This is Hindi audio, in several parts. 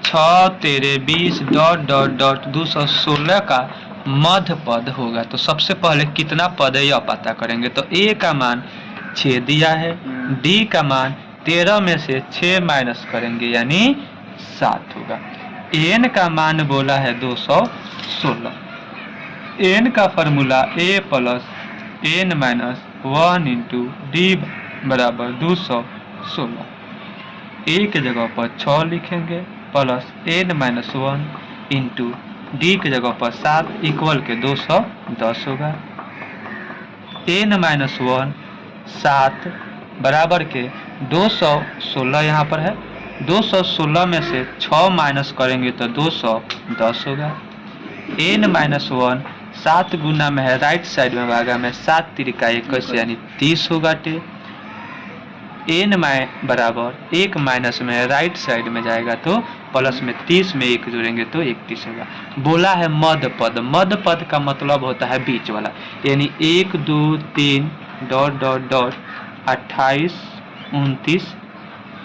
छः तेरे 20 डॉट डॉट डॉट 216 का मध्य पद होगा। तो सबसे पहले कितना पद है यह पता करेंगे। तो ए का मान 6 दिया है, डी का मान 13 में से 6 माइनस करेंगे यानी 7 होगा। एन का मान बोला है 216। एन का formula a plus N minus 1 into d बराबर 216। ए के जगह पर 6 लिखेंगे plus N minus 1 into d के जगह पर 7 इक्वल के 210 होगा। एन माइनस 1 7 बराबर के 216 यहाँ पर है। 216 में से 6 माइनस करेंगे तो 210 होगा। एन माइनस 1 7 गुना में है, राइट साइड में भागा में 7 तिरिका 21 यानी 30 होगा। एन बराबर 1 माइनस में है, राइट साइड में जाएगा तो प्लस में 30 में 1 जोड़ेंगे तो 31 होगा। बोला है मध्य पद। मध्य पद का मतलब होता है बीच वाला, यानी 1 2 3 डॉट डॉट डॉट 28 29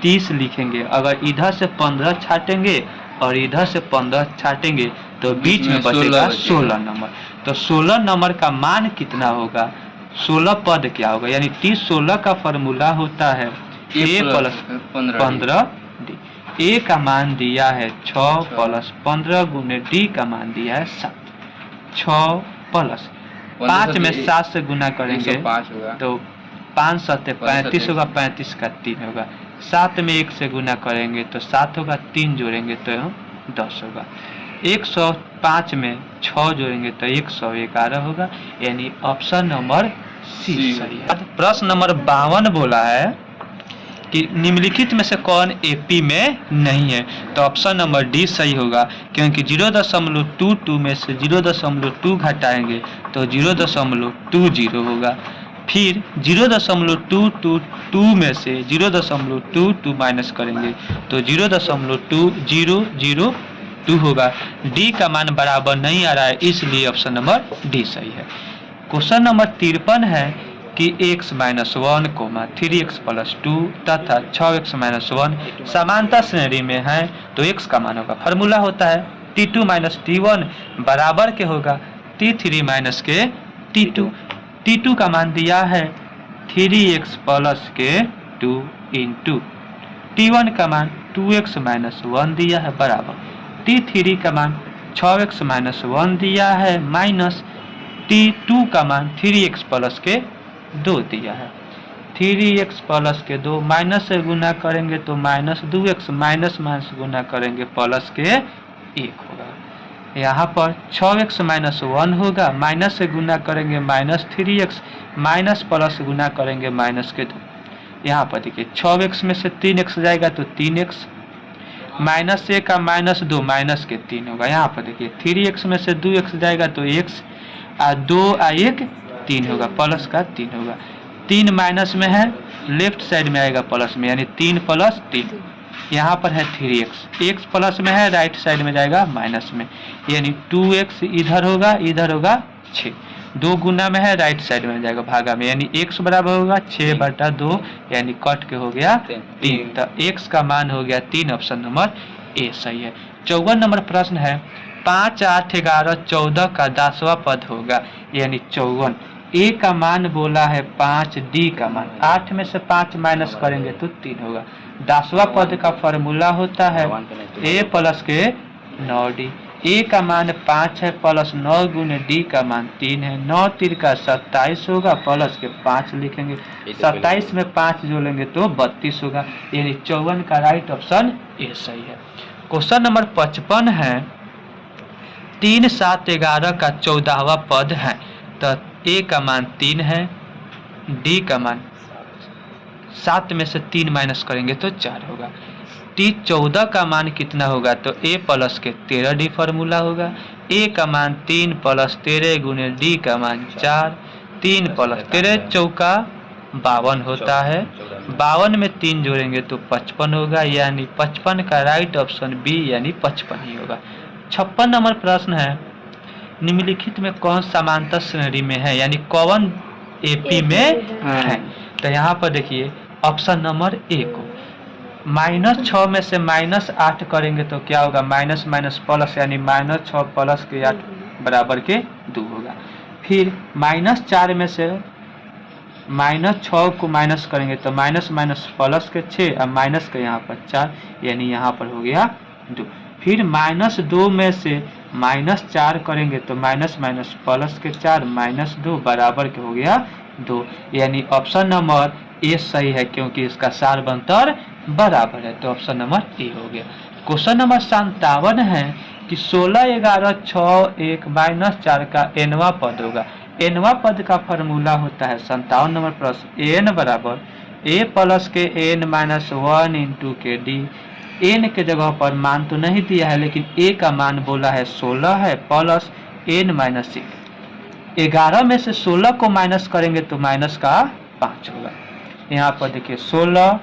30 लिखेंगे। अगर इधर से 15 छाटेंगे और इधर से 15 छाटेंगे तो बीच में बचेगा 16 नंबर। तो 16 नंबर का मान कितना होगा, 16 पद क्या होगा, यानी 16 का फॉर्मूला होता है ए प्लस 15 डी। ए का मान दिया है 6 प्लस 15 गुने डी का मान दिया है 7। 6 प्लस 5 में 7 से गुना करेंगे तो 5 7 35 होगा, 35 का 3 होगा। 7 में 1 से गुना करेंगे तो 7 होगा, 3 जोड़ेंगे तो 10 होगा। 105 में 6 जोड़ेंगे तो 111 होगा, यानी ऑप्शन नंबर सी सही है। प्रश्न नंबर 52 बोला है कि निम्नलिखित में से कौन एपी में नहीं है। तो ऑप्शन नंबर डी सही होगा, क्योंकि 0.22 में से 0.2 घटाएंगे तो 0.20 होगा। फिर 0.222 में से 0.22 माइनस करेंगे तो 0.2002 होगा। डी का मान बराबर नहीं आ रहा है, इसलिए ऑप्शन नंबर डी सही है। क्वेश्चन नंबर 53 है कि x माइनस 1 3x प्लस 2 तथा 6x माइनस 1 समानता श्रेणी में है तो x का मान होगा। फार्मूला होता है t2 माइनस t1 बराबर के होगा t3 माइनस के t2। t2 का मान दिया है 3x प्लस के 2 इंटू t1 का मान 2x माइनस 1 दिया है बराबर t3 का मान 6x माइनस 1 दिया है माइनस t2 का मान 3x प्लस के 2 दिया है। 3x प्लस के 2 माइनस से गुना करेंगे तो माइनस 2x माइनस माइनस गुना करेंगे प्लस के 1 होगा। यहाँ पर 6x माइनस 1 होगा, माइनस से गुना करेंगे माइनस 3x माइनस प्लस गुना करेंगे माइनस के 2। यहाँ पर देखिए 6x में से 3x जाएगा तो 3x माइनस 1 का माइनस 2 माइनस के 3 होगा। यहाँ पर देखिए 3x में से 2x जाएगा तो x 2 1 3 होगा, प्लस का 3 होगा। 3 माइनस में है, लेफ्ट साइड में आएगा प्लस में, यानी 3 प्लस 3। यहाँ पर है 3x, x प्लस में है, राइट साइड में जाएगा माइनस में, यानी 2x इधर होगा 6। 2 गुना में है, राइट साइड में जाएगा भागा में, यानी x बराबर होगा 6/2 यानी कट के हो गया 3। तो x का मान हो गया 3, ऑप्शन नंबर ए सही है। 54 नंबर प्रश्न है 5 8 11 14 का 10वां पद होगा, यानी 54। ए का मान बोला है 5, डी का मान 8 में से 5 माइनस करेंगे तो 3 होगा। 10वां पद का फॉर्मूला होता है ए प्लस के 9d। ए का मान 5 है प्लस 9 गुने डी का मान 3 है, 9 3 का 27 होगा प्लस के 5 लिखेंगे, 27 में 5 जोड़ेंगे तो 32 होगा, यानी 54 का राइट ऑप्शन ए सही है। क्वेश्चन नंबर 55 है 3 7 11 का 14वां पद है। तो ए का मान 3 है, डी का मान 7 में से 3 माइनस करेंगे तो 4 होगा। टी 14 का मान कितना होगा, तो ए प्लस के 13 डी फार्मूला होगा। ए का मान 3 प्लस 13 गुने डी का मान 4, 3 प्लस 13 चौका 52 होता है, 52 में 3 जोड़ेंगे तो 55 होगा, यानी 55 का राइट ऑप्शन बी यानी 55 ही होगा। 56 नंबर प्रश्न है निम्नलिखित में कौन समांतर श्रेणी में है, यानी कौन एपी में है। तो यहाँ पर देखिए ऑप्शन नंबर ए को -6 में से -8 करेंगे तो क्या होगा, माइनस माइनस प्लस, यानी -6 प्लस के 8 बराबर के 2 होगा। फिर -4 में से -6 को माइनस करेंगे तो माइनस माइनस प्लस के 6 और माइनस के यहाँ पर 4, यानी यहाँ पर हो गया 2। फिर -2 में से -4 करेंगे तो माइनस माइनस प्लस के 4 -2 बराबर के हो गया 2, यानी ऑप्शन नंबर ए सही है, क्योंकि इसका सारबंतर बराबर है, तो ऑप्शन नंबर ए हो गया। क्वेश्चन नंबर 57 है कि 16, 11, 6, 1 -4 का एनवा पद होगा। एनवा पद का फॉर्मूला होता है 57 नंबर प्रश्न, एन बराबर ए प्लस के एन -1 इंटू के डी। एन के जगह पर मान तो नहीं दिया है, लेकिन ए का मान बोला है 16 है, प्लस एन -1। 11 में से 16 को माइनस करेंगे तो माइनस का 5 होगा। यहाँ पर देखिए 16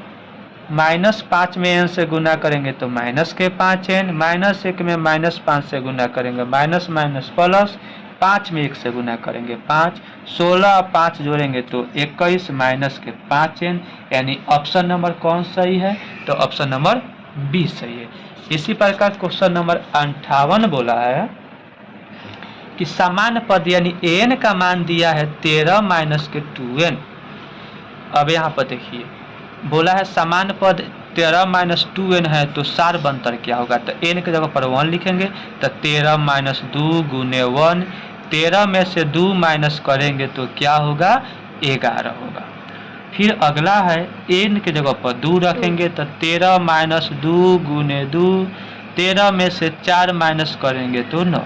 -5 में n से गुना करेंगे तो माइनस के 5n, -1 में -5 से गुना करेंगे माइनस माइनस प्लस, 5 में 1 से गुना करेंगे 5, 16 और 5 जोड़ेंगे तो 21 माइनस के 5n, यानी ऑप्शन नंबर कौन सही है, तो ऑप्शन नंबर बी सही है। इसी प्रकार क्वेश्चन नंबर 58 बोला है कि समान पद यानी n का मान दिया है 13 माइनस के 2n। अब यहाँ पर देखिए बोला है समान पद 13 माइनस 2n है, तो सारबंतर क्या होगा, तो n के जगह पर 1 लिखेंगे तो 13 माइनस 2 गुने 1, 13 में से 2 माइनस करेंगे तो क्या होगा, 11 होगा। फिर अगला है n के जगह पर 2 रखेंगे तो 13 माइनस 2 गुने 2, 13 में से 4 माइनस करेंगे तो 9।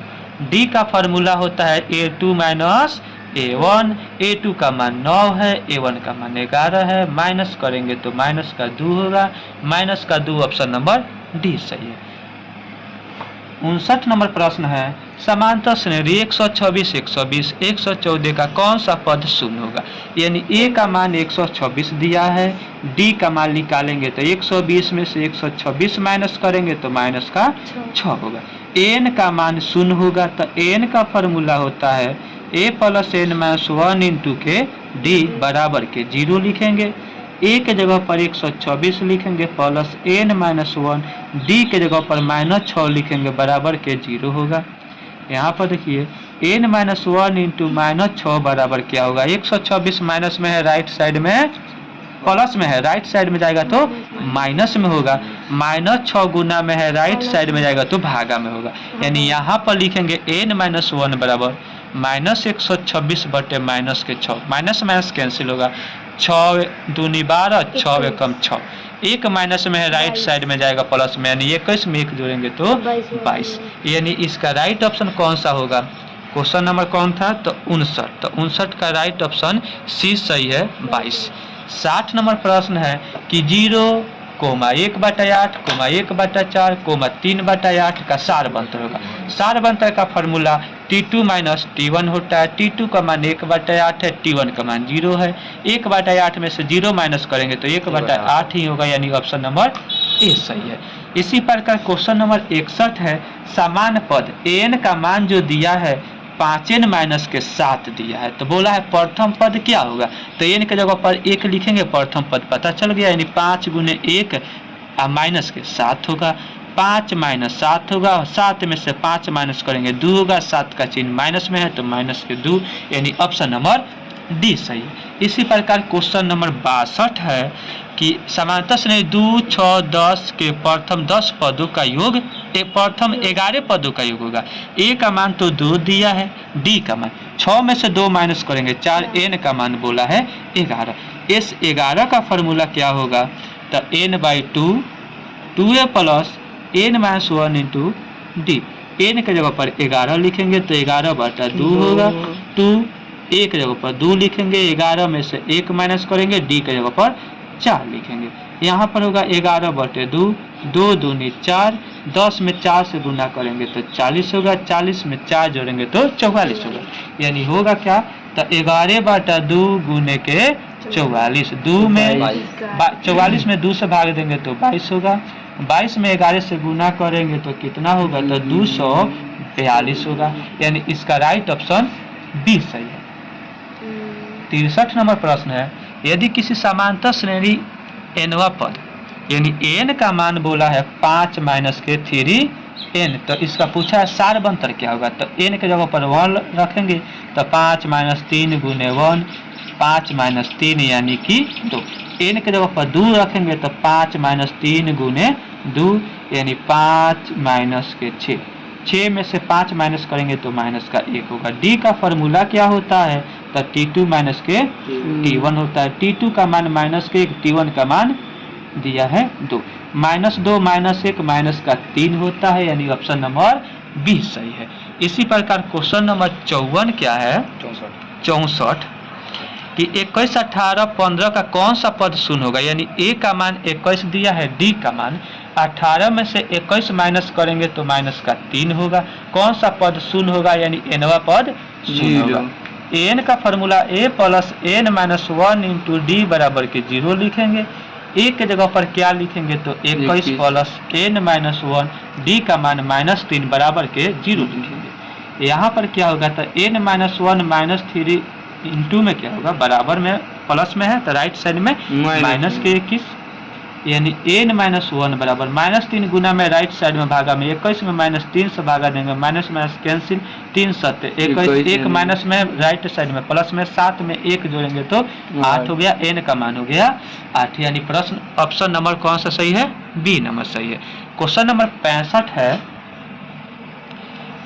डी का फॉर्मूला होता है a2 माइनस a1, a2 का मान 9 है, a1 का मान 11 है, माइनस करेंगे तो माइनस का 2 होगा, माइनस का 2 ऑप्शन नंबर डी सही है। 59 नंबर प्रश्न है समांतर श्रेणी 126, 120, 114 का कौन सा पद शून्य होगा, यानी a का मान 126 दिया है, d का मान निकालेंगे तो 120 में से 126 माइनस करेंगे तो माइनस का 6 होगा। n का मान शून्य होगा तो n का फॉर्मूला होता है a plus n minus 1 into के d बराबर के 0 लिखेंगे। a के जगह पर 126 लिखेंगे प्लस n माइनस 1, d के जगह पर -6 लिखेंगे बराबर के 0 होगा। यहाँ पर देखिए n माइनस 1 इंटू -6 बराबर क्या होगा, 126 माइनस में है, राइट साइड में प्लस में है, राइट साइड में जाएगा तो माइनस में होगा, -6 गुना में है, राइट साइड में जाएगा तो भागा में होगा, यानी यहाँ पर लिखेंगे n माइनस 1 बराबर -126 बटे माइनस के 6, माइनस माइनस कैंसिल होगा, 6 दूनी 12, 6 एकम 6, एक माइनस में है, राइट साइड में जाएगा प्लस में, यानी 21 में 1 जोड़ेंगे तो 22, यानी इसका राइट ऑप्शन कौन सा होगा। क्वेश्चन नंबर कौन था, तो 59, तो 59 का राइट ऑप्शन सी सही है 22। 60 नंबर प्रश्न है कि 0, 1/8, 1/4, 3/8 का सारबंतर होगा। सारबंतर का फॉर्मूला T2 माइनस T1 होता है, T2 का मान 1/8 है, T1 का मान 0 है, 1/8 में से 0 माइनस करेंगे तो 1/8 ही होगा, यानी ऑप्शन नंबर ए सही है। इसी प्रकार क्वेश्चन नंबर 61 है समान पद n का मान जो दिया है 5n माइनस के 7 दिया है, तो बोला है प्रथम पद क्या होगा, तो n के जगह पर 1 लिखेंगे, प्रथम पद पता चल गया, यानी 5 गुने 1 माइनस के 7 होगा, 5 माइनस 7 होगा, 7 में से 5 माइनस करेंगे 2 होगा, 7 का चिन्ह माइनस में है तो माइनस के 2, यानी ऑप्शन नंबर डी सही है। इसी प्रकार क्वेश्चन नंबर 62 है कि समांतर श्रेणी 2, 6, 10 के प्रथम 10 पदों का योग प्रथम 11 पदों का योग होगा। a का मान तो 2 दिया है, d का मान 6 में से 2 माइनस करेंगे 4, n का मान बोला है 11। इस 11 का फॉर्मूला क्या होगा, तो n/2 2a plus n minus 1 into D. n के जगह पर 11 लिखेंगे तो 11/2 होगा, 2 1 के जगह पर 2 लिखेंगे, 11 में से 1 माइनस करेंगे, d के जगह पर 4 लिखेंगे, यहाँ पर होगा 11/2, 2 दूनी 4, 10 में 4 से गुना करेंगे तो 40 होगा, 40 में 4 जोड़ेंगे तो 44 होगा, यानी होगा क्या, तो 11/2 गुने के 44, 2 में 44 में 2 से भाग देंगे तो 22 होगा, 22 में 11 से गुना करेंगे तो कितना होगा, तो 242 होगा, यानी इसका राइट ऑप्शन बी सही है। 63 नंबर प्रश्न है यदि किसी समांतर श्रेणी nवा पद यानी n का मान बोला है 5 माइनस के 3 n, तो इसका पूछा है सारबंतर क्या होगा, तो n के जगह पर 1 रखेंगे तो 5 माइनस 3 गुने 1, 5 माइनस 3 यानी कि 2। n के जगह पर 2 रखेंगे तो 5 माइनस 3 गुने 2 यानी 5 माइनस के 6, 6 में से 5 माइनस करेंगे तो माइनस का 1 होगा। डी का फॉर्मूला क्या होता है, तो T2 माइनस के T1 होता है। T2 का मान माइनस के 1, T1 का मान दिया है 2, माइनस 2 माइनस 1 माइनस का 3 होता है, यानी ऑप्शन नंबर बी सही है। इसी प्रकार क्वेश्चन नंबर 54 क्या है, 64 कि 21, 18, 15 का कौन सा पद शून्य होगा, यानी ए का मान 21 दिया है, डी का मान 18 में से 21 माइनस करेंगे तो माइनस का 3 होगा, कौन सा पद शून्य होगा, यानी एनवा पद शून्य होगा। एन का formula a plus N minus 1 into d बराबर के 0 लिखेंगे। ए के जगह पर क्या लिखेंगे, तो 21 प्लस एन माइनस 1, डी का मान माइनस 3 बराबर के 0 लिखेंगे। यहाँ पर क्या होगा, तो एन माइनस 1 माइनस 3 इंटू में क्या होगा, बराबर में प्लस में है तो राइट साइड में माइनस के 21, यानी एन माइनस 1 बराबर माइनस 3 गुना में राइट साइड में भागा में 21 में माइनस 3 से भागा देंगे, माइनस माइनस कैंसिल, 3 7 21, एक माइनस में राइट साइड में प्लस में 7 में 1 जोड़ेंगे तो 8 हो गया, एन का मान हो गया 8, यानी प्रश्न ऑप्शन नंबर कौन सा सही है, बी नंबर सही है। क्वेश्चन नंबर 65 है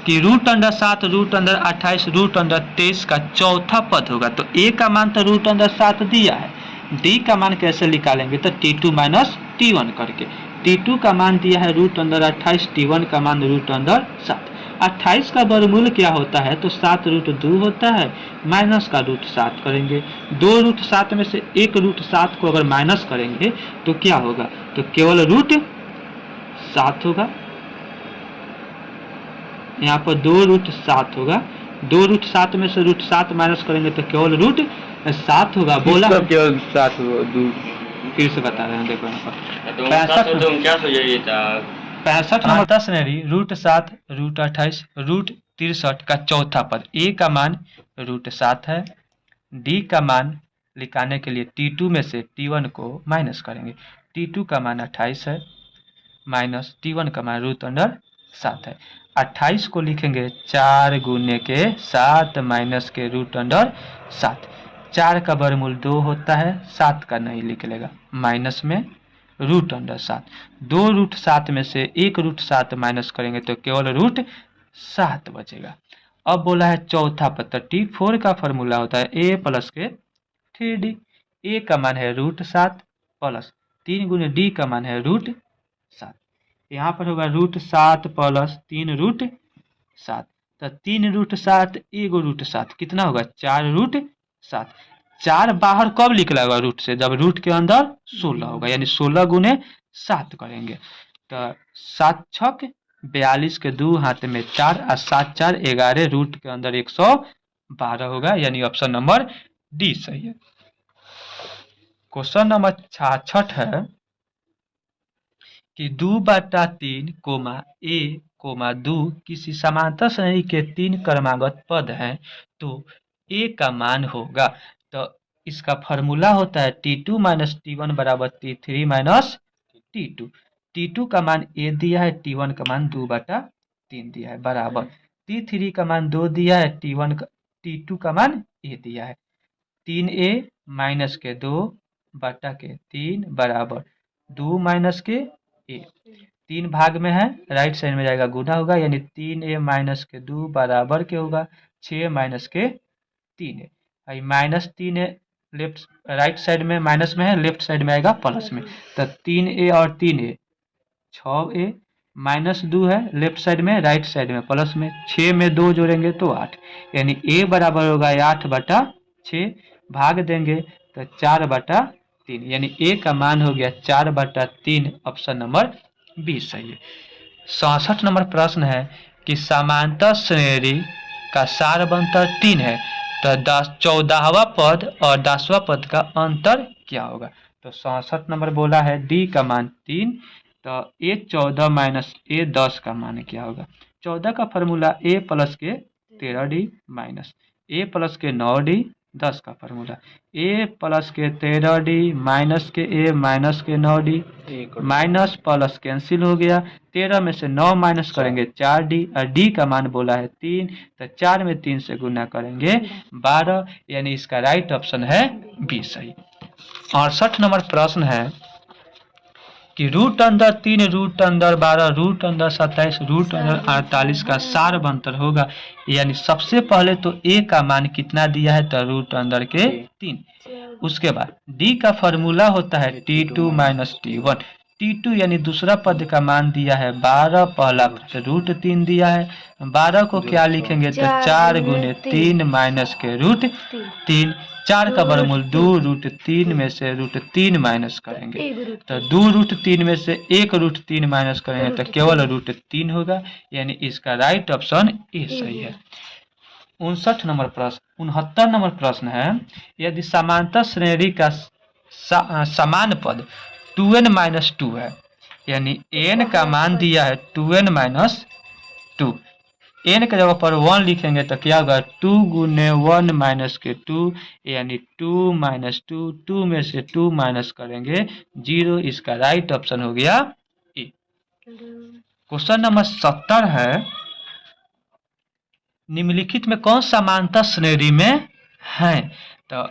कि root under 7 root under 28 root under 23 का चौथा पद होगा, तो ए का मान तो रूट अंडर 7 दिया है, डी का मान कैसे निकालेंगे, तो T2 माइनस T1 करके। T2 का मान दिया है रूट अंडर 28, T1 का मान रूट अंडर 7। 28 का वर्गमूल क्या होता है, तो 7 रूट 2 होता है, माइनस का रूट 7 करेंगे, 2 रूट 7 में से 1 रूट 7 को अगर माइनस करेंगे तो क्या होगा, तो केवल रूट 7 होगा, यहाँ पर 2 रूट 7 होगा, 2 रूट 7 में से रूट 7 माइनस करेंगे तो केवल रूट 7 होगा। बोला केवल 7 फिर से बता रहे हैं, देखो यहाँ पर 65 नंबर 10 रूट 7 रूट 28 रूट 63 का चौथा पद, ए का मान रूट 7 है, डी का मान निकालने के लिए T2 में से T1 को माइनस करेंगे, T2 का मान 28 है माइनस T1 का मान रूट अंडर 7 है। 28 को लिखेंगे 4 गुने के 7 माइनस के रूट अंडर 7, 4 का वर्गमूल 2 होता है, 7 का नहीं लिख लेगा, माइनस में रूट अंडर 7, 2 रूट 7 में से 1 रूट 7 माइनस करेंगे तो केवल रूट 7 बचेगा। अब बोला है चौथा पद, T4 का फॉर्मूला होता है ए प्लस के 3D, ए का मान है रूट 7 प्लस 3 गुने डी का मान है रूट 7, यहाँ पर होगा रूट 7 प्लस 3 रूट 7, तो 3 रूट 7 1 रूट 7 कितना होगा, 4 रूट 7, 4 बाहर कब निकलेगा रूट से, जब रूट के अंदर 16 होगा, यानी 16 गुने 7 करेंगे तो 7 छक 42 के 2 हाथ में 4 और 7 4 11 रूट के अंदर 112 होगा, यानी ऑप्शन नंबर डी सही है। क्वेश्चन नंबर 66 है कि 2/3 कोमा ए कोमा 2 किसी समांतर श्रेणी के 3 क्रमागत पद हैं तो ए का मान होगा, तो इसका फॉर्मूला होता है T2 माइनस T1 बराबर T3 माइनस T2, T2 का मान ए दिया है, T1 का मान 2/3 दिया है बराबर, T3 का मान 2 दिया है, T2 का मान ए दिया है, 3a माइनस के 2/3 बराबर 2 माइनस के ए, 3 भाग में है राइट साइड में जाएगा गुना होगा, यानी 3a माइनस के 2 बराबर के होगा 6 माइनस के 3a, minus 3a left right side में माइनस में है, लेफ्ट साइड में आएगा प्लस में, तो 3a और 3a 6a माइनस 2 है लेफ्ट साइड में, राइट साइड में प्लस में, 6 में 2 जोड़ेंगे तो 8, यानी a बराबर होगा 8/6, भाग देंगे तो 4/3, यानी ए का मान हो गया 4/3, ऑप्शन नंबर बी सही है। 67 नंबर प्रश्न है कि समांतर श्रेणी का सारबंतर 3 है तो 14वां पद और 10वां पद का अंतर क्या होगा, तो 67 नंबर बोला है डी का मान 3, तो A14 माइनस A10 का मान क्या होगा, 14 का फॉर्मूला A प्लस के 13D माइनस A प्लस के 9D 10 का फार्मूला ए प्लस के 13d माइनस के ए माइनस के 9d माइनस प्लस कैंसिल हो गया। 13 में से 9 माइनस करेंगे 4d और d का मान बोला है 3, तो 4 में 3 से गुना करेंगे 12, यानी इसका राइट ऑप्शन है बी सही। 68 नंबर प्रश्न है कि रूट अंदर 3 रूट अंदर 12 रूट अंदर 27 रूट अंदर 48 का सार बनतर होगा। यानी सबसे पहले तो ए का मान कितना दिया है, तो रूट अंदर के 3। उसके बाद डी का फॉर्मूला होता है T2 माइनस T1। T2 यानी दूसरा पद का मान दिया है 12, पहला पद रूट 3 दिया है। 12 को क्या लिखेंगे, तो 4 गुने 3 माइनस के रूट 3। 4 का वर्गमूल 2 रूट 3 में से रूट 3 माइनस करेंगे, तो 2 रूट 3 में से 1 रूट 3 माइनस करेंगे तो केवल रूट 3 होगा। यानी इसका राइट ऑप्शन ए सही है। 69 नंबर प्रश्न है, यदि समांतर श्रेणी का समान पद 2n माइनस 2 है, यानी n का मान दिया है 2n माइनस 2, n के जगह पर 1 लिखेंगे तो क्या होगा, 2 गुने 1 माइनस के 2, यानी 2 माइनस 2, 2 में से 2 माइनस करेंगे 0। इसका राइट ऑप्शन हो गया ए। क्वेश्चन नंबर 70 है, निम्नलिखित में कौन समांतर श्रेणी में है, तो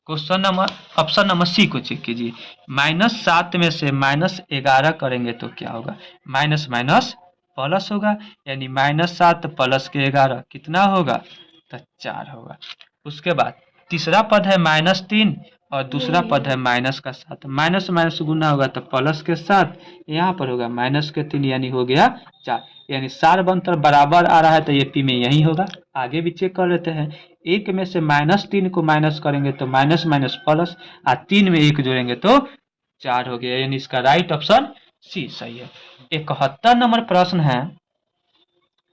question number option number C को चेक कीजिए। -7 में से -11 करेंगे तो क्या होगा, माइनस माइनस प्लस होगा, यानी -7 प्लस के 11 कितना होगा, तो 4 होगा। उसके बाद तीसरा पद है -3 और दूसरा पद है माइनस का 7, माइनस माइनस गुना होगा तो प्लस के 7, यहाँ पर होगा माइनस के 3, यानी हो गया 4। यानी सार बनतर बराबर आ रहा है, तो ये पी में यही होगा। आगे भी चेक कर लेते हैं। 1 में से -3 को माइनस करेंगे तो माइनस माइनस प्लस, और 3 में 1 जोड़ेंगे तो 4 हो गया। यानी इसका राइट ऑप्शन सी सही है। 71 नंबर प्रश्न है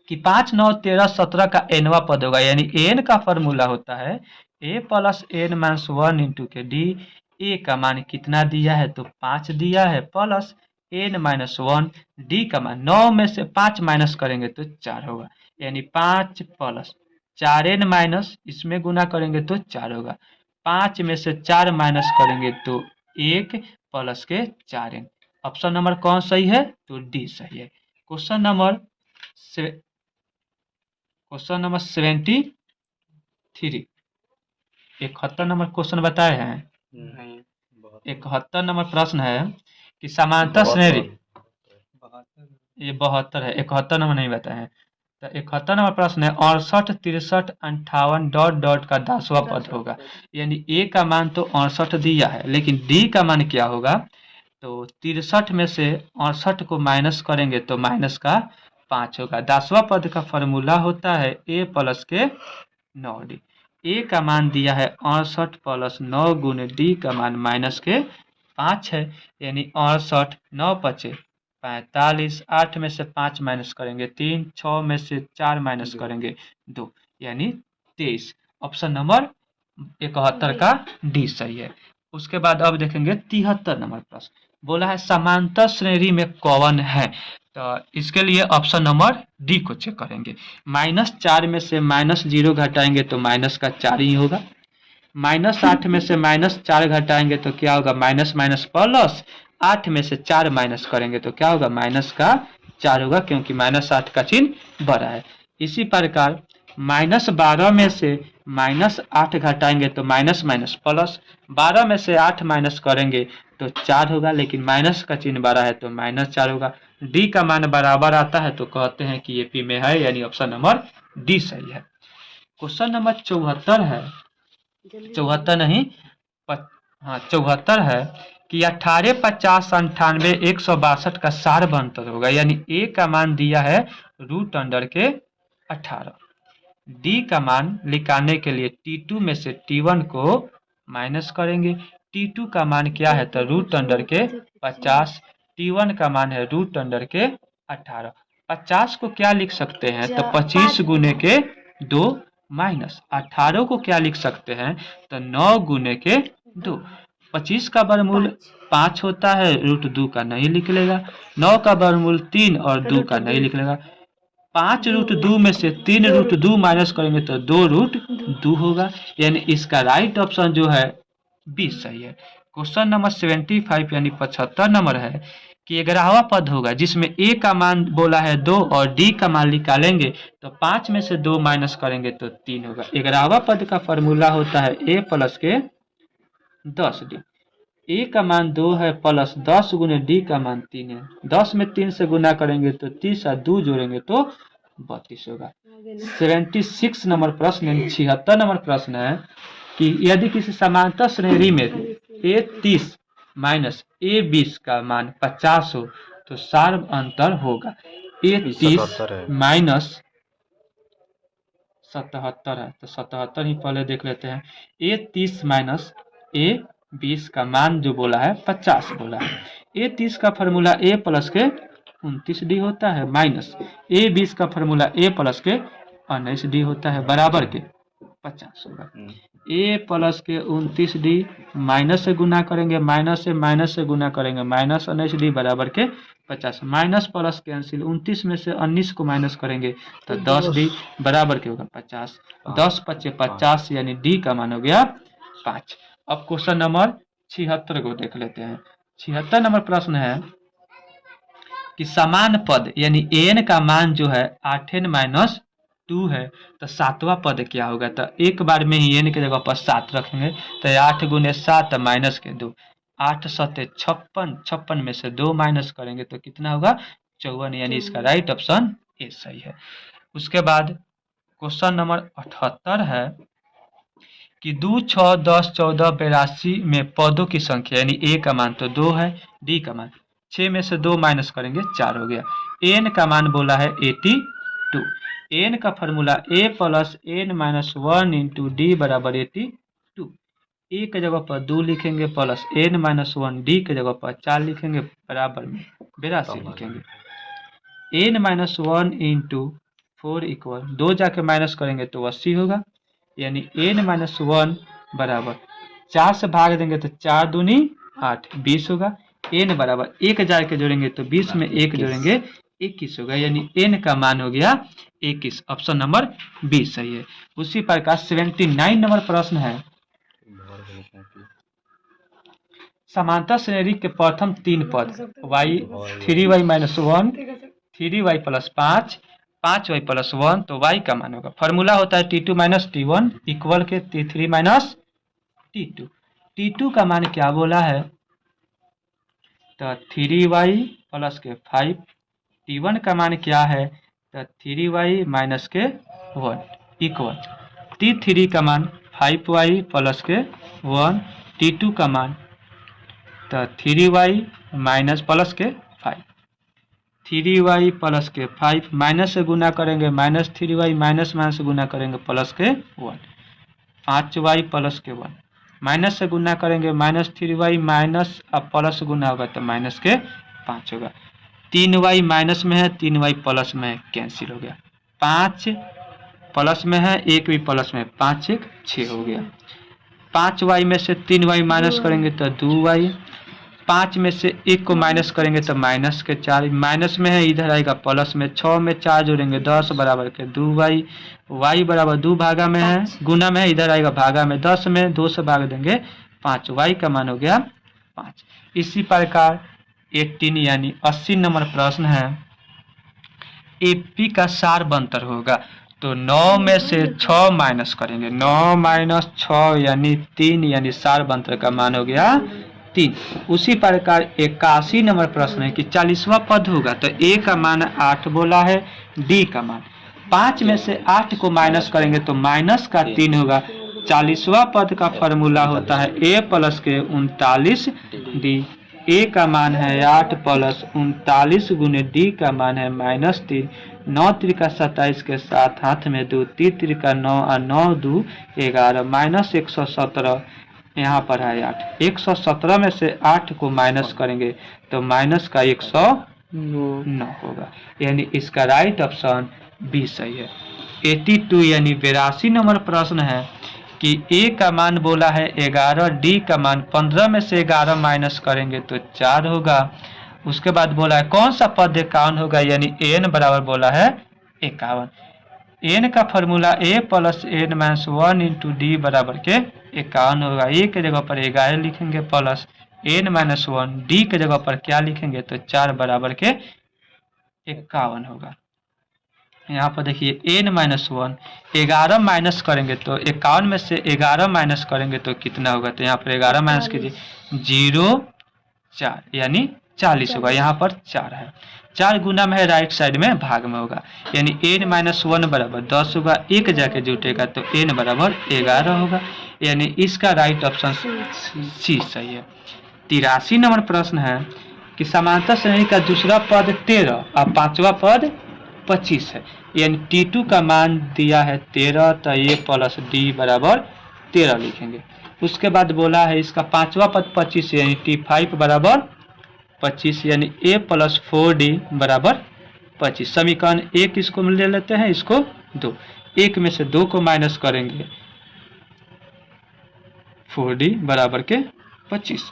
कि 5, 9, 13, 17 का nवा पद होगा, यानी n का फॉर्मूला होता है a plus n minus 1 into के डी। ए का मान कितना दिया है, तो 5 दिया है, प्लस n माइनस 1, डी का मान 9 में से 5 माइनस करेंगे तो 4 होगा, यानी 5 प्लस 4n माइनस, इसमें गुना करेंगे तो 4 होगा। 5 में से 4 माइनस करेंगे तो 1 प्लस के 4n। ऑप्शन नंबर कौन सही है, तो डी सही है। क्वेश्चन नंबर 73, 71 नंबर क्वेश्चन बताए हैं। 71 नंबर प्रश्न है कि समांतर श्रेणी, ये 72 है, 71 नंबर नहीं बताए हैं। तो 71 नंबर प्रश्न है 68, 63, 58 डॉट डॉट का 10वां पद होगा। यानी ए का मान तो 68 दिया है, लेकिन डी का मान क्या होगा, तो 63 में से 68 को माइनस करेंगे तो माइनस का 5 होगा। 10वां पद का फॉर्मूला होता है a प्लस के 9d। ए का मान दिया है 68 प्लस 9 गुने डी का मान माइनस के 5 है, यानी 68, 9 बचे 45, 8 में से 5 माइनस करेंगे 3, 6 में से 4 माइनस करेंगे 2, यानी 23। ऑप्शन नंबर 71 का डी सही है। उसके बाद अब देखेंगे 73 नंबर प्रश्न, बोला है समांतर श्रेणी में कौन है, तो इसके लिए ऑप्शन नंबर डी को चेक करेंगे। -4 में से -0 घटाएंगे तो माइनस का 4 ही होगा। -8 में से -4 घटाएंगे तो क्या होगा, माइनस माइनस प्लस, 8 में से 4 माइनस करेंगे तो क्या होगा, माइनस का 4 होगा, क्योंकि -8 का चिन्ह बड़ा है। इसी प्रकार -12 में से -8 घटाएंगे तो माइनस माइनस प्लस, 12 में से 8 माइनस करेंगे तो 4 होगा, लेकिन माइनस का चिन्ह बड़ा है तो -4 होगा। डी का मान बराबर आता है तो कहते हैं कि ये पी में है, यानी ऑप्शन नंबर डी सही है। क्वेश्चन नंबर 74 है, 74 नहीं, हाँ 74 है कि 18, 50, 98, 162 का सार बनतर होगा। यानी ए का मान दिया है रूट अंडर के 18। डी का मान निकालने के लिए T2 में से T1 को माइनस करेंगे। T2 का मान क्या है, तो रूट अंडर के 50, T1 का मान है रूट अंडर के 18। 50 को क्या लिख सकते हैं, तो 25 गुने के 2 माइनस 18 को क्या लिख सकते हैं, तो 9 गुने के 2। 25 का वर्गमूल 5 होता है, रूट 2 का नहीं निकलेगा। 9 का वर्गमूल 3 और 2 का नहीं निकलेगा। 5√2 में से 3√2 माइनस करेंगे तो 2√2 होगा, यानी इसका राइट ऑप्शन जो है बी सही है। क्वेश्चन नंबर 75 यानी 75 नंबर है कि 11वां पद होगा जिसमें ए का मान बोला है 2 और डी का मान निकालेंगे तो 5 में से 2 माइनस करेंगे तो 3 होगा। 11वां पद का फॉर्मूला होता है ए प्लस के 10d। ए का मान 2 है प्लस 10 गुने डी का मान 3 है। 10 में 3 से गुना करेंगे तो 30 और 2 जोड़ेंगे तो 32 होगा। 76 नंबर प्रश्न यानी 76 नंबर प्रश्न है कि यदि किसी समांतर श्रेणी में ए 30 माइनस ए 20 का मान 50 हो तो सार अंतर होगा। ए 30 माइनस 77 है तो 77 ही पहले देख लेते हैं। ए 30 माइनस ए 20 का मान जो बोला है 50 बोला है। ए 30 का फॉर्मूला ए प्लस के 29d होता है माइनस ए 20 का फॉर्मूला ए प्लस के 19d होता है बराबर के 50 होगा। ए प्लस के 29d माइनस से गुना करेंगे माइनस से गुना करेंगे माइनस 19d बराबर के 50। माइनस प्लस कैंसिल 29 में से 19 को माइनस करेंगे तो 10d बराबर के होगा 50। 10 पच्चे 50 यानी डी का मान हो गया 5। अब क्वेश्चन नंबर 76 को देख लेते हैं। 76 नंबर प्रश्न है कि समान पद यानी एन का मान जो है 8n माइनस 2 है तो 7वां पद क्या होगा। तो एक बार में ही एन के जगह पर 7 रखेंगे तो 8 गुने 7 माइनस के 2 8 7 56 56 में से 2 माइनस करेंगे तो कितना होगा 54, यानी इसका राइट ऑप्शन ए सही है। उसके बाद क्वेश्चन नंबर 78 है कि 2 6 10 14 82 में पदों की संख्या यानी ए का मान तो 2 है, डी का मान 6 में से 2 माइनस करेंगे 4 हो गया। एन का मान बोला है 82। एन का formula a plus N minus 1 into d बराबर 82। ए के जगह पर 2 लिखेंगे प्लस एन माइनस 1, डी के जगह पर 4 लिखेंगे बराबर में 82 लिखेंगे। एन माइनस 1 इंटू 4 इक्वल 2 जाके माइनस करेंगे तो 80 होगा, यानी एन माइनस 1 बराबर 4 से भाग देंगे तो 4 दूनी 8 20 होगा। एन बराबर 1 जाके जोड़ेंगे तो 20 में 1 जोड़ेंगे 21 होगा, यानी एन का मान हो गया 21। ऑप्शन नंबर बी सही है। उसी प्रकार 79 नंबर प्रश्न है समांतर श्रेणी के प्रथम 3 पद y 3y minus 1 3y plus 5 5y plus 1 तो y का मान होगा। फॉर्मूला होता है t2 माइनस t1 इक्वल के t3 माइनस t2। t2 का मान क्या बोला है तो 3y प्लस के 5। t1 का मान क्या है तो 3y माइनस के 1 इक्वल t3 का मान 5y प्लस के 1 t2 का मान तो 3y माइनस प्लस के 5 3y प्लस के 5 माइनस से गुना करेंगे माइनस 3y माइनस माइनस से गुना करेंगे प्लस के 1 5y प्लस के 1 माइनस से गुना करेंगे माइनस 3y माइनस अब प्लस गुना होगा तो माइनस के 5 होगा। 3y माइनस में है 3y प्लस में है कैंसिल हो गया। 5 प्लस में है 1 भी प्लस में 5 1 6 हो गया। 5y में से 3y माइनस करेंगे तो 2y 5 में से 1 को माइनस करेंगे तो माइनस के 4 माइनस में है इधर आएगा प्लस में 6 में 4 जोड़ेंगे 10 बराबर के 2y y बराबर 2 भागा में है गुना में है इधर आएगा भागा में 10 में 2 से भाग देंगे 5 y का मान हो गया 5। इसी प्रकार 18 यानी 80 नंबर प्रश्न है एपी का सार बंतर होगा तो 9 में से 6 माइनस करेंगे 9 माइनस 6 यानी 3 यानी सार बंतर का मान हो गया 3। उसी प्रकार 81 नंबर प्रश्न है कि 40वां पद होगा तो ए का मान 8 बोला है, डी का मान 5 में से 8 को माइनस करेंगे तो माइनस का 3 होगा। 40वां पद का फॉर्मूला होता है ए प्लस के 39 डी। ए का मान है 8 प्लस 39 गुने डी का मान है माइनस 3 9 त्रिका 27 के साथ हाथ में 2 3 त्रिका 9 और 9 2 11 माइनस 117 यहाँ पर है 8 117 में से 8 को माइनस करेंगे तो माइनस का 109 होगा, यानी इसका राइट ऑप्शन बी सही है। 82 यानी 82 नंबर प्रश्न है कि ए का मान बोला है 11 डी का मान 15 में से 11 माइनस करेंगे तो 4 होगा। उसके बाद बोला है कौन सा पद 51 होगा यानी एन बराबर बोला है 51। एन का formula a plus N minus 1 into d बराबर के 51 होगा। ए के जगह पर 11 लिखेंगे प्लस एन माइनस 1, डी के जगह पर क्या लिखेंगे तो 4 बराबर के 51 होगा। यहाँ पर देखिए एन माइनस 1, 11 माइनस करेंगे तो 51 में से 11 माइनस करेंगे तो कितना होगा, तो यहाँ पर 11 माइनस कीजिए 0 4 यानी 40 होगा। यहाँ पर 4 है, 4 गुना में है राइट साइड में भाग में होगा, यानी एन माइनस 1 बराबर 10 होगा। एक जाके जुटेगा तो एन बराबर 11 होगा, यानी इसका राइट ऑप्शन सी सही है। 83 नंबर प्रश्न है कि समांतर श्रेणी का दूसरा पद 13 और पांचवा पद 25 है, यानी T2 का मान दिया है 13, तो ए प्लस डी बराबर 13 लिखेंगे। उसके बाद बोला है इसका पांचवा पद 25 यानी T5 बराबर 25, यानी a प्लस 4d बराबर 25। समीकरण एक इसको ले लेते हैं, इसको 2, एक में से 2 को माइनस करेंगे 4d बराबर के 25,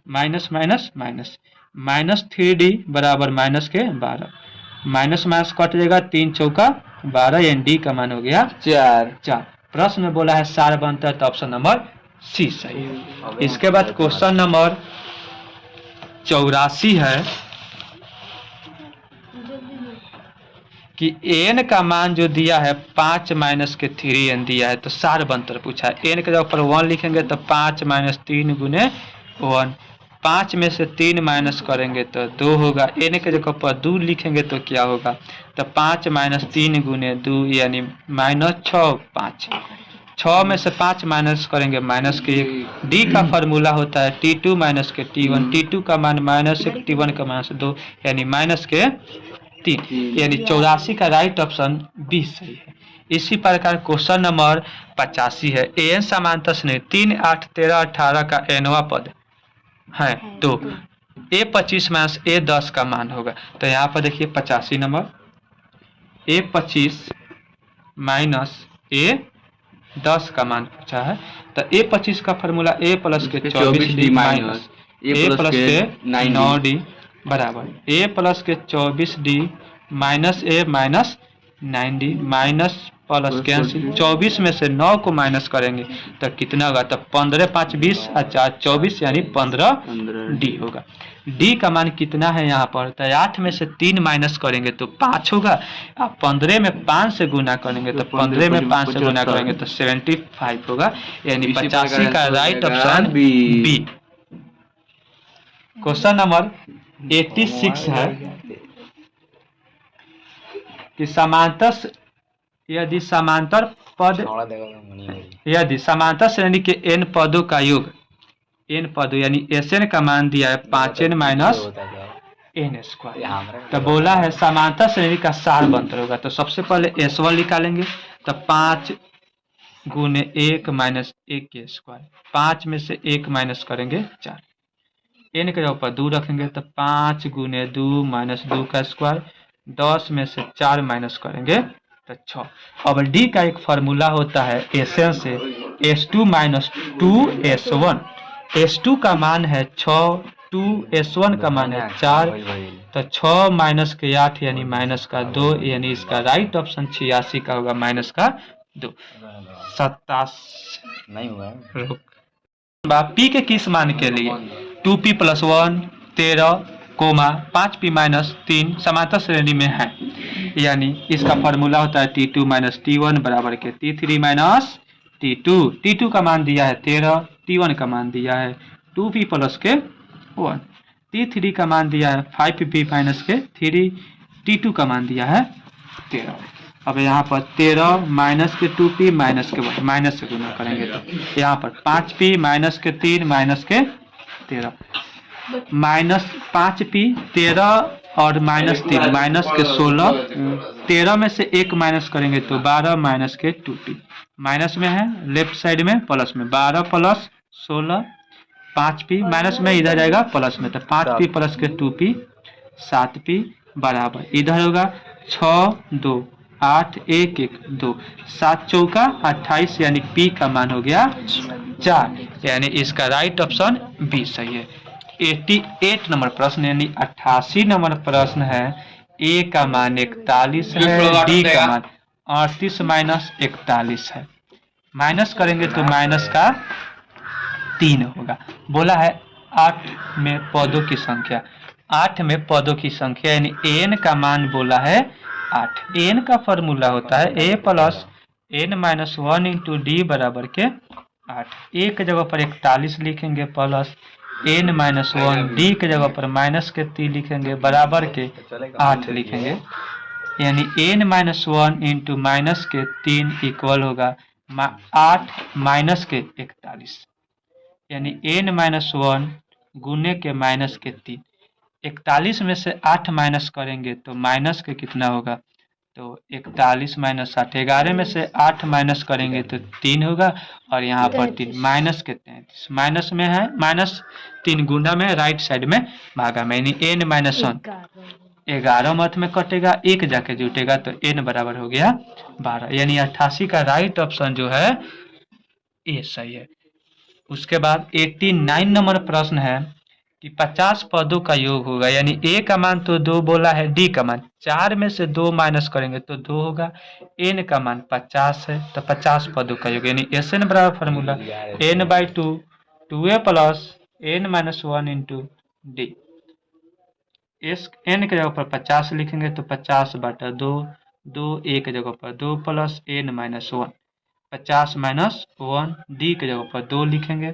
minus minus minus, minus 3d बराबर माइनस के 12, माइनस माइनस कट जाएगा, 3 चौका 12, यानी डी का मान हो गया 4। प्रश्न में बोला है 4 बनता है, तो ऑप्शन नंबर सी सही है। इसके बाद क्वेश्चन नंबर 84 है कि n का मान जो दिया है 5 माइनस के 3n दिया है, तो 4 बनतर पूछा है। n के जगह पर 1 लिखेंगे तो 5 माइनस 3 गुने 1, 5 में से 3 माइनस करेंगे तो 2 होगा। n के जगह पर 2 लिखेंगे तो क्या होगा, तो 5 माइनस 3 गुने 2 यानी माइनस 6, 5, 6 में से 5 माइनस करेंगे माइनस के 1। डी का फॉर्मूला होता है T2 माइनस के T1, T2 का मान माइनस 1, T1 का माइनस 2 यानी माइनस के 3, यानी 84 का राइट ऑप्शन बी सही है। इसी प्रकार क्वेश्चन नंबर 85 है, एन समांतर श्रेणी 3, 8, 13, 18 का एनवा पद है, तो A25 माइनस A10 का मान होगा। तो यहाँ पर देखिए 85 नंबर, A25 माइनस A10 का मान पूछा है, तो A25 का फॉर्मूला A प्लस के 24D माइनस A प्लस के 9D बराबर A प्लस के 24D minus A minus 9D, minus plus cancel, 24 में से 9 को माइनस करेंगे तो कितना होगा, तो 15, 5, 20 और 4, 24 यानी 15D होगा। D का मान कितना है यहाँ पर, तो 8 में से 3 माइनस करेंगे तो 5 होगा, अब 15 में 5 से गुना करेंगे तो 15 में 5 से गुना करेंगे तो 75 होगा, यानी 85 का right option B. Question number 86 है कि यदि समांतर श्रेणी के n पदों का योग, n पदों यानी Sn का मान दिया है 5n माइनस n स्क्वायर, तो बोला है समांतर श्रेणी का 4 बनतर होगा। तो सबसे पहले S1 निकालेंगे, तो 5 गुने 1 माइनस 1 के स्क्वायर, 5 में से 1 माइनस करेंगे 4, n के ऊपर 2 रखेंगे तो 5 गुने 2 माइनस 2 का स्क्वायर, 10 में से 4 माइनस करेंगे तो 6। अब डी का एक फार्मूला होता है Sn से S2 माइनस 2S1, S2 का मान है 6, 2S1 का मान है 4, तो 6 माइनस के 8 यानी माइनस का 2, यानी इसका राइट ऑप्शन 86 का होगा, माइनस का 2। 27 नहीं हुआ पी के किस मान के लिए 2p प्लस 1, 13, 5p माइनस 3 समांतर श्रेणी में है, यानी इसका फार्मूला होता है T2 माइनस T1 बराबर के T3 माइनस T2। T2 का मान दिया है 13, T1 का मान दिया है 2p प्लस के 1, T3 का मान दिया है 5p माइनस के 3, T2 का मान दिया है 13। अब यहाँ पर 13 माइनस के 2p माइनस के 1, माइनस से गुना करेंगे तो यहाँ पर 5p माइनस के 3 माइनस के 13, माइनस 5p 13 और माइनस 3 माइनस के 16, 13 में से 1 माइनस करेंगे तो 12 माइनस के 2p, माइनस में है लेफ्ट साइड में, प्लस में 12 प्लस 16 5p, माइनस में इधर जाएगा प्लस में, तो 5p प्लस के 2p 7p बराबर इधर होगा 6 2 8 1 1 2, 7 चौका 28 यानी p का मान हो गया 4, यानी इसका राइट ऑप्शन बी सही है। 88 नंबर प्रश्न यानी 88 नंबर प्रश्न है ए का मान 41 है, डी का मान 38 माइनस 41 है। माइनस करेंगे तो माइनस का 3 होगा। बोला है 8 में पदों की संख्या, 8 में पदों की संख्या यानी एन का मान बोला है 8। एन का फॉर्मूला होता है a plus N minus 1 into d बराबर के 8। ए के जगह पर 41 लिखेंगे प्लस एन माइनस 1, डी के जगह पर माइनस के 3 लिखेंगे बराबर के 8 लिखेंगे, यानी एन माइनस 1 इंटू माइनस के 3 इक्वल होगा 8 माइनस के 41, यानी एन माइनस 1 गुने के माइनस के 3। 41 में से 8 माइनस करेंगे तो माइनस के कितना होगा, तो 41 माइनस 8, 11 में से 8 माइनस करेंगे तो 3 होगा और यहाँ पर 3 माइनस के 33, माइनस में है माइनस 3 गुना में राइट साइड में भागा में, यानी एन माइनस 1 11 मत में कटेगा, 1 जाके जुटेगा तो एन बराबर हो गया 12, यानी 88 का राइट ऑप्शन जो है ये सही है। उसके बाद 89 नंबर प्रश्न है कि 50 पदों का योग होगा, यानी ए का मान तो 2 बोला है, डी का मान 4 में से 2 माइनस करेंगे तो 2 होगा, एन का मान 50 है तो 50 पदों का योग, यानी एस एन बराबर formula N by 2 2a plus N minus 1 into D. S N के जगह पर 50 लिखेंगे तो 50 बटा 2, 2 ए के जगह पर 2 plus N minus 1, 50 minus 1, D के जगह पर 2 लिखेंगे,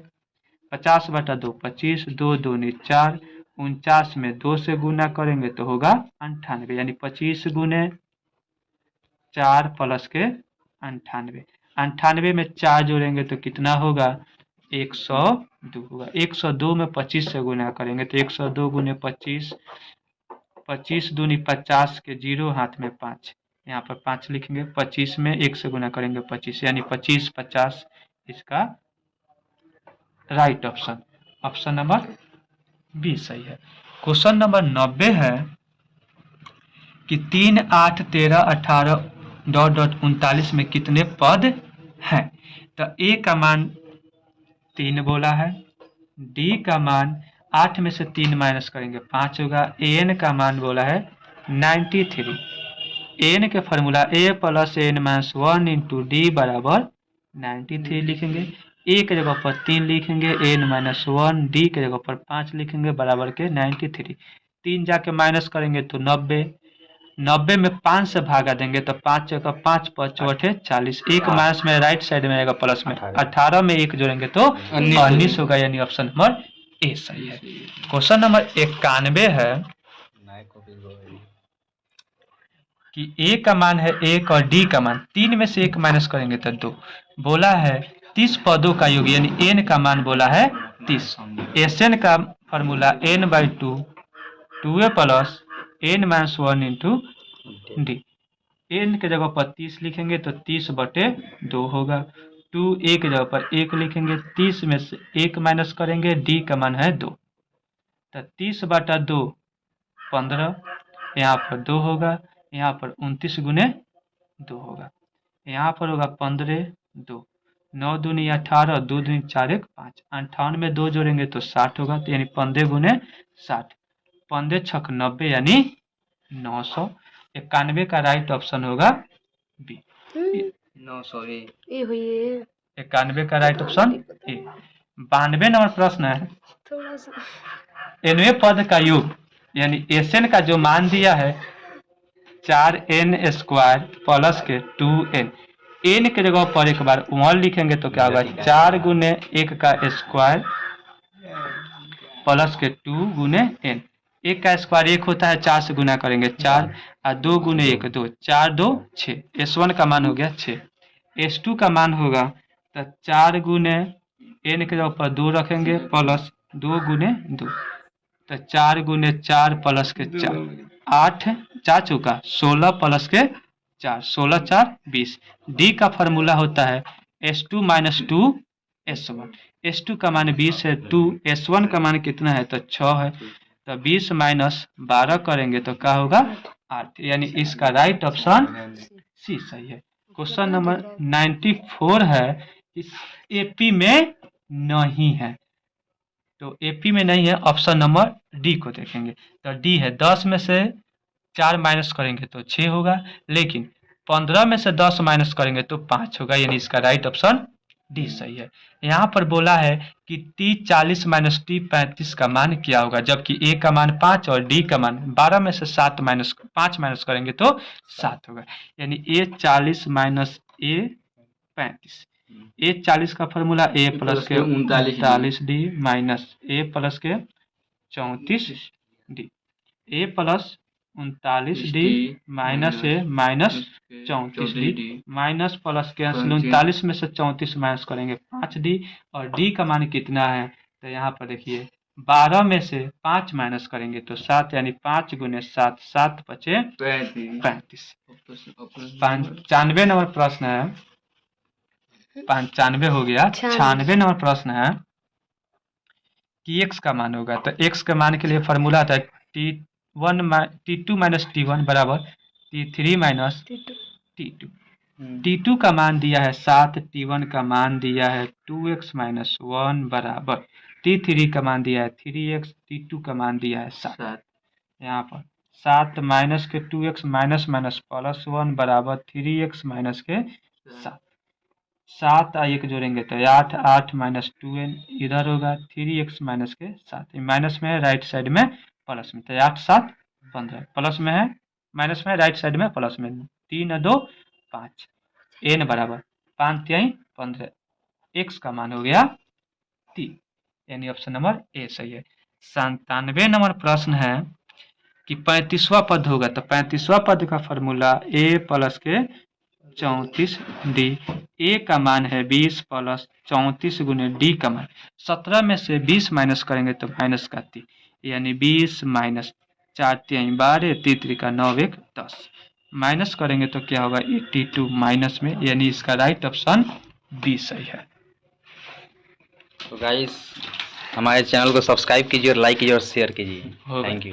50 बटा 2 25, 2 दूनी 4, 49 में 2 से गुना करेंगे तो होगा 98, यानी 25 गुने 4 प्लस के 98, 98 में 4 जोड़ेंगे तो कितना होगा 102 होगा, 102 में 25 से गुना करेंगे तो 102 गुने 25, 25 दूनी 50 के 0 हाथ में 5, यहाँ पर 5 लिखेंगे, 25 में 1 से गुना करेंगे 25, यानी 25 50 इसका right option, option number B सही है। क्वेश्चन नंबर 90 है कि 3 8 13 18 डॉट डॉट 39 में कितने पद हैं, तो ए का मान 3 बोला है, डी का मान 8 में से 3 माइनस करेंगे 5 होगा, एन का मान बोला है 93, एन के formula a plus N minus 1 into d बराबर 93 लिखेंगे, ए के जगह पर 3 लिखेंगे, एन माइनस 1, डी के जगह पर 5 लिखेंगे बराबर के 93, 3 जाके माइनस करेंगे तो 90, 90 में 5 से भागा देंगे तो 5 का 5 5 चौथे 40, एक माइनस में राइट साइड में आएगा प्लस में, 18 में 1 जोड़ेंगे तो 19 होगा, यानी ऑप्शन नंबर ए सही है। क्वेश्चन नंबर 91 है कि ए का मान है 1 और डी का मान 3 में से 1 माइनस करेंगे तो 2, बोला है 30 पदों का योग, यानी एन का मान बोला है 30, एस एन का formula N by 2 2a plus N minus 1 into D, N के जगह पर 30 लिखेंगे तो 30 बटे 2 होगा, 2 ए के जगह पर 1 लिखेंगे, 30 में से 1 माइनस करेंगे, डी का मान है 2, तो 30 बटा 2 15, यहाँ पर 2 होगा, यहाँ पर 29 गुने 2 होगा, यहाँ पर होगा 15 2, 9 दूनी 18, 2 दूनी 4 1 5, 58 में 2 जोड़ेंगे तो 60 होगा, तो यानी 15 गुने 60, 15 छक 90 यानी 900, 91 का राइट ऑप्शन होगा बी 900 ए, 91 का राइट ऑप्शन ए। 92 नंबर प्रश्न है nवें पद का योग, यानी एस एन का जो मान दिया है 4n स्क्वायर प्लस के 2n, एन के जगह पर एक बार 1 लिखेंगे तो क्या होगा 4 गुने 1 का स्क्वायर प्लस के 2 गुने n, 1 का स्क्वायर 1 होता है, 4 से गुना करेंगे 4 और 2 गुने 1 2, 4 2 6, s1 का मान हो गया 6, s2 का मान होगा तो 4 गुने n के जगह पर 2 रखेंगे प्लस 2 गुने 2, तो 4 गुने 4 प्लस के 4 8 4 चौका 16 प्लस के 4, 16 4 20, डी का फार्मूला होता है s2 माइनस 2 s1, s2 का मान 20 है, 2 s1 का मान कितना है तो 6 है, तो 20 माइनस 12 करेंगे तो क्या होगा 8, यानी इसका राइट ऑप्शन सी सही है। क्वेश्चन नंबर 94 है, इस एपी में नहीं है, तो एपी में नहीं है, ऑप्शन नंबर डी को देखेंगे, तो डी है 10 में से 4 माइनस करेंगे तो 6 होगा, लेकिन 15 में से 10 माइनस करेंगे तो 5 होगा, यानी इसका राइट ऑप्शन डी सही है। यहाँ पर बोला है कि टी 40 माइनस टी 35 का मान क्या होगा, जबकि ए का मान 5 और डी का मान 12 में से 5 माइनस करेंगे तो 7 होगा, यानी ए 40 माइनस ए 35। ए 40 का फॉर्मूला ए प्लस के 39 डी माइनस ए प्लस के 34 डी, ए प्लस 39 डी माइनस ए माइनस 34 डी माइनस प्लस के 39 में से 34 माइनस करेंगे 5 डी, और डी का मान कितना है, तो यहाँ पर देखिए 12 में से 5 माइनस करेंगे तो 7, यानी 5 गुने 7, 7 बचे 35। 95 नंबर प्रश्न है, 95 हो गया। 96 नंबर प्रश्न है कि x का मान होगा, तो x के मान के लिए फॉर्मूला था T2 माइनस T1 बराबर T3 माइनस T2। T2 का मान दिया है 7, T1 का मान दिया है 2x माइनस 1 बराबर T3 का मान दिया है 3x, T2 का मान दिया है 7। यहाँ पर 7 माइनस के 2x माइनस माइनस प्लस 1 बराबर 3x माइनस के 7। 7 और 1 जोड़ेंगे तो 8, 8 माइनस 2n इधर होगा 3x माइनस के 7, माइनस में है राइट साइड में प्लस में, तो 8 7 15, प्लस में है माइनस में राइट साइड में प्लस में, 3 और 2 5, n बराबर 5 3 15, x का मान हो गया 3, यानी ऑप्शन नंबर ए सही है। 97 नंबर प्रश्न है कि 35वां पद होगा, तो 35वां पद का फॉर्मूला a प्लस के 34 डी, ए का मान है 20 प्लस 34 गुने डी का मान 17 में से 20 माइनस करेंगे तो माइनस का 3, यानी 20 माइनस 4 3 12, 3 का 9 1 10, माइनस करेंगे तो क्या होगा 82 माइनस में, यानी इसका राइट ऑप्शन बी सही है। तो गाइस हमारे चैनल को सब्सक्राइब कीजिए और लाइक कीजिए और शेयर कीजिए। Thank you.